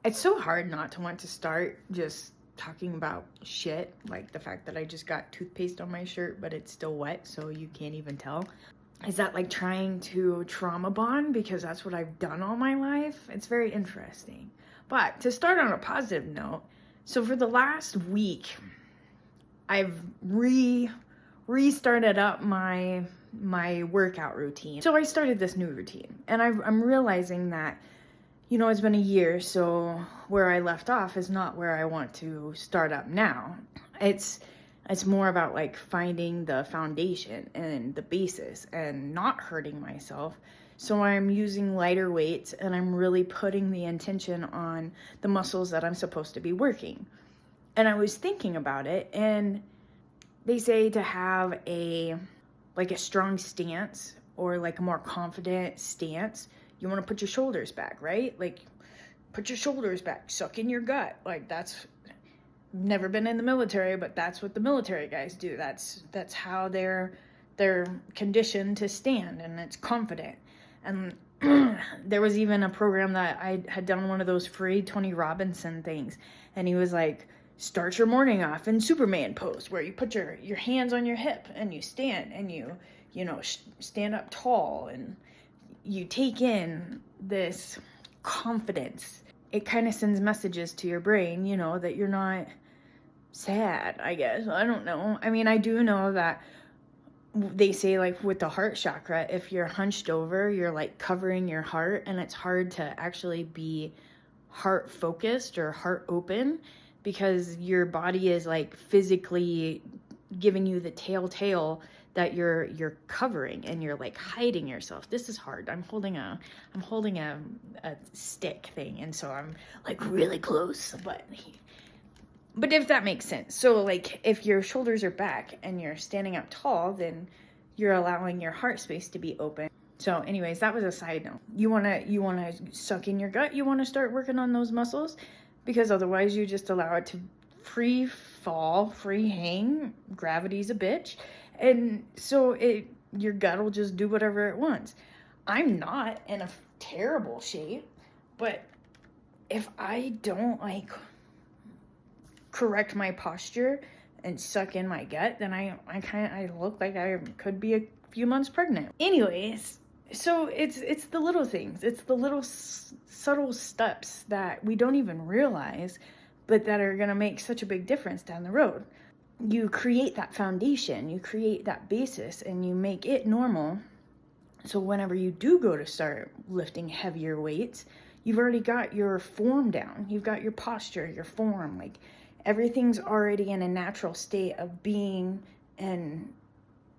It's so hard not to want to start just talking about shit, like the fact that I just got toothpaste on my shirt, but it's still wet, so you can't even tell. Is that like trying to trauma bond? Because that's what I've done all my life. It's very interesting. But to start on a positive note, so for the last week, I've restarted up my workout routine. So I started this new routine, and I'm realizing that, it's been a year, so where I left off is not where I want to start up now. It's more about like finding the foundation and the basis and not hurting myself. So I'm using lighter weights, and I'm really putting the intention on the muscles that I'm supposed to be working. And I was thinking about it, and they say to have a strong stance, or like a more confident stance, you want to put your shoulders back, right? Like, put your shoulders back, suck in your gut. Like, that's never been in the military, but that's what the military guys do. That's how they're conditioned to stand, and it's confident. And there was even a program that I had done, one of those free Tony Robinson things, and he was like, start your morning off in Superman pose, where you put your hands on your hip and you stand, and you stand up tall, and you take in this confidence. It kind of sends messages to your brain, that you're not sad, I guess. I don't know. I mean, I do know that they say, like, with the heart chakra, if you're hunched over, you're like covering your heart, and it's hard to actually be heart focused or heart open, because your body is like physically giving you the telltale that you're covering, and you're like hiding yourself. This is hard. I'm holding a stick thing, and so I'm like really close, but if that makes sense. So like, if your shoulders are back and you're standing up tall, then you're allowing your heart space to be open. So anyways, that was a side note. You want to suck in your gut. You want to start working on those muscles, because otherwise you just allow it to free fall, free hang. Gravity's a bitch. And so your gut will just do whatever it wants. I'm not in a terrible shape, but if I don't like correct my posture and suck in my gut, then I look like I could be a few months pregnant. Anyways, so it's the little things. It's the little subtle steps that we don't even realize, but that are going to make such a big difference down the road. You create that foundation, you create that basis, and you make it normal. So whenever you do go to start lifting heavier weights, you've already got your form down. You've got your posture, your form. Like, everything's already in a natural state of being, and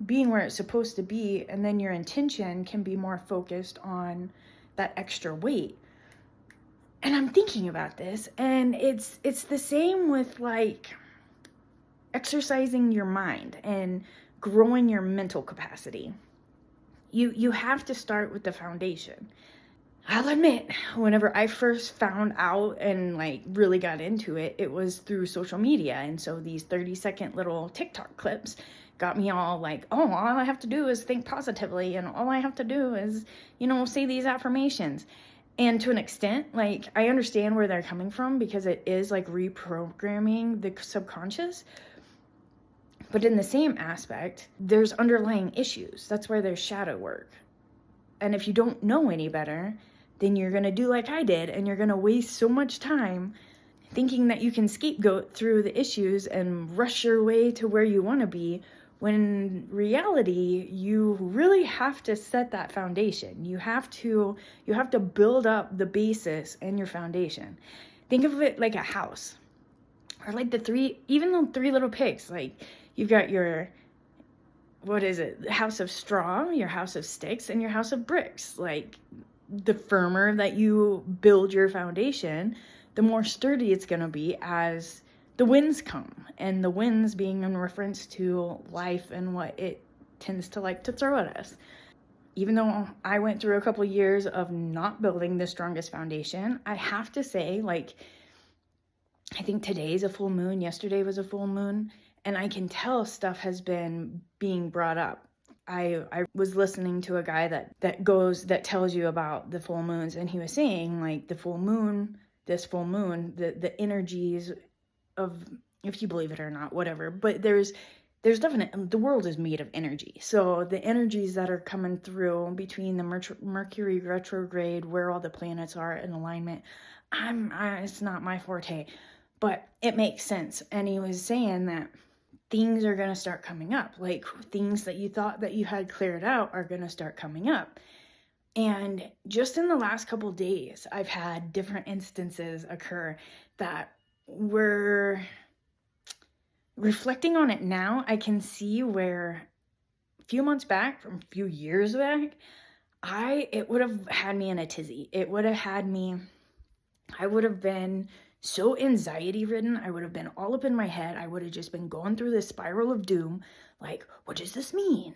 being where it's supposed to be. And then your intention can be more focused on that extra weight. And I'm thinking about this, and it's the same with like exercising your mind and growing your mental capacity. You have to start with the foundation. I'll admit, whenever I first found out and like really got into it, it was through social media. And so these 30-second little TikTok clips got me all like, oh, all I have to do is think positively, and all I have to do is, say these affirmations. And to an extent, like, I understand where they're coming from, because it is like reprogramming the subconscious. But in the same aspect, there's underlying issues. That's where there's shadow work. And if you don't know any better, then you're going to do like I did, and you're going to waste so much time thinking that you can scapegoat through the issues and rush your way to where you want to be, when in reality, you really have to set that foundation. You have to build up the basis and your foundation. Think of it like a house, or like the three little pigs. Like, you've got your, what is it? House of straw, your house of sticks, and your house of bricks. Like, the firmer that you build your foundation, the more sturdy it's going to be as the winds come. And the winds being in reference to life and what it tends to like to throw at us. Even though I went through a couple years of not building the strongest foundation, I have to say, like, I think today's a full moon, yesterday was a full moon, and I can tell stuff has been being brought up. I was listening to a guy that tells you about the full moons, and he was saying, like, the full moon this full moon, the energies of, if you believe it or not, whatever, but there's definitely, the world is made of energy. So the energies that are coming through between the Mercury retrograde, where all the planets are in alignment, it's not my forte, but it makes sense. And he was saying that things are going to start coming up, like things that you thought that you had cleared out are going to start coming up. And just in the last couple days, I've had different instances occur that were, reflecting on it now, I can see where a few months back, from a few years back, it would have had me in a tizzy. It would have had me, I would have been so anxiety ridden. I would have been all up in my head. I would have just been going through this spiral of doom. Like, what does this mean?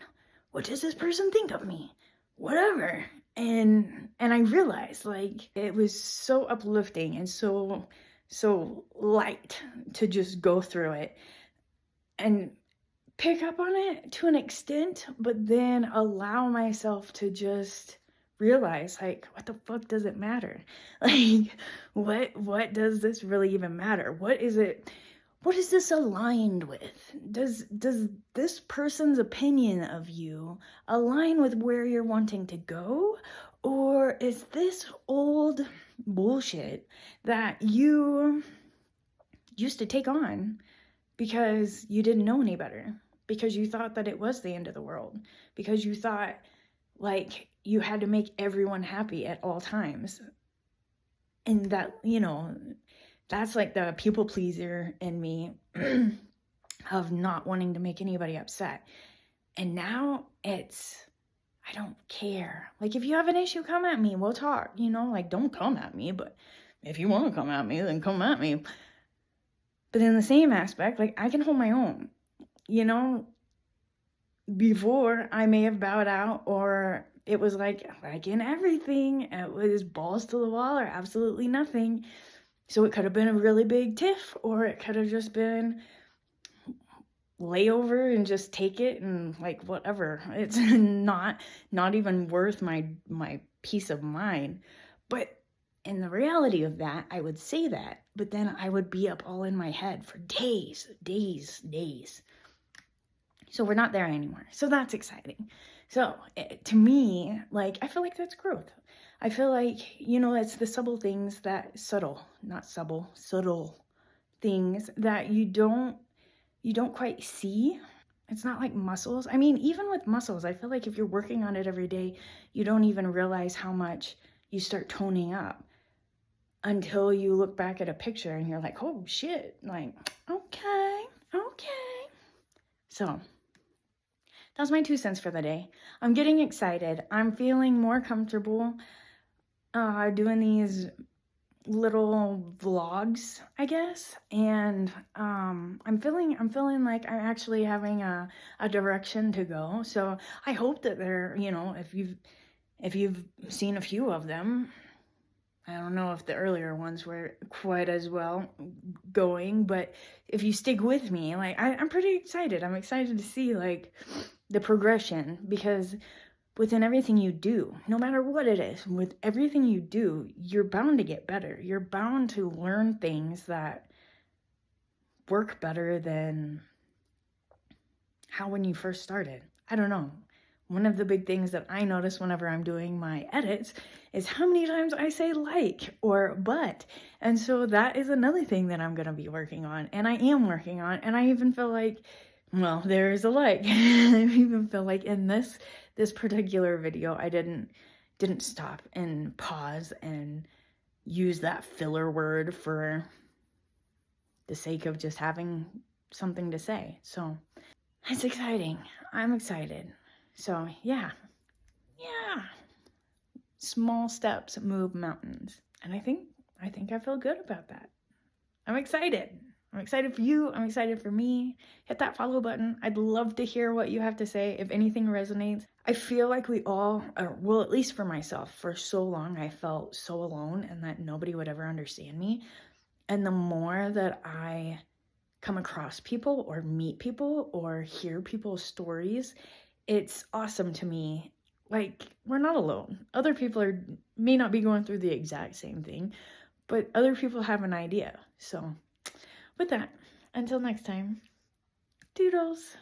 What does this person think of me? Whatever. And I realized, like, it was so uplifting and so light to just go through it and pick up on it to an extent, but then allow myself to just realize, like, what the fuck does it matter? Like, what does this really even matter? What is this aligned with? Does this person's opinion of you align with where you're wanting to go? Or is this old bullshit that you used to take on because you didn't know any better, because you thought that it was the end of the world, because you thought, like, you had to make everyone happy at all times? And that, that's like the people pleaser in me of not wanting to make anybody upset. And now it's, I don't care. Like, if you have an issue, come at me, we'll talk, like, don't come at me, but if you want to come at me, then come at me. But in the same aspect, like, I can hold my own, before I may have bowed out, or it was like in everything, it was balls to the wall or absolutely nothing. So it could have been a really big tiff, or it could have just been lay over and just take it and, like, whatever. It's not even worth my peace of mind. But in the reality of that, I would say that, but then I would be up all in my head for days. So we're not there anymore. So that's exciting. So to me, like, I feel like that's growth. I feel like, it's the subtle things subtle things that you don't quite see. It's not like muscles. I mean, even with muscles, I feel like if you're working on it every day, you don't even realize how much you start toning up until you look back at a picture and you're like, oh shit, like, okay. So that's my 2 cents for the day. I'm getting excited. I'm feeling more comfortable doing these little vlogs, I guess. And I'm feeling like I'm actually having a direction to go. So I hope that they're, if you've seen a few of them, I don't know if the earlier ones were quite as well going, but if you stick with me, like, I'm pretty excited. I'm excited to see, like, the progression, because within everything you do, no matter what it is, with everything you do, you're bound to get better. You're bound to learn things that work better than how when you first started. I don't know. One of the big things that I notice whenever I'm doing my edits is how many times I say like or but. And so that is another thing that I'm going to be working on, and I am working on. And I even feel like, well, there's a like. I even feel like in this particular video, I didn't stop and pause and use that filler word for the sake of just having something to say. So it's exciting. I'm excited. So yeah. Small steps move mountains. And I think I feel good about that. I'm excited. I'm excited for you. I'm excited for me. Hit that follow button. I'd love to hear what you have to say. If anything resonates, I feel like we all, well, at least for myself, for so long, I felt so alone and that nobody would ever understand me. And the more that I come across people or meet people or hear people's stories, it's awesome to me. Like, we're not alone. Other people may not be going through the exact same thing, but other people have an idea. So with that, until next time, doodles.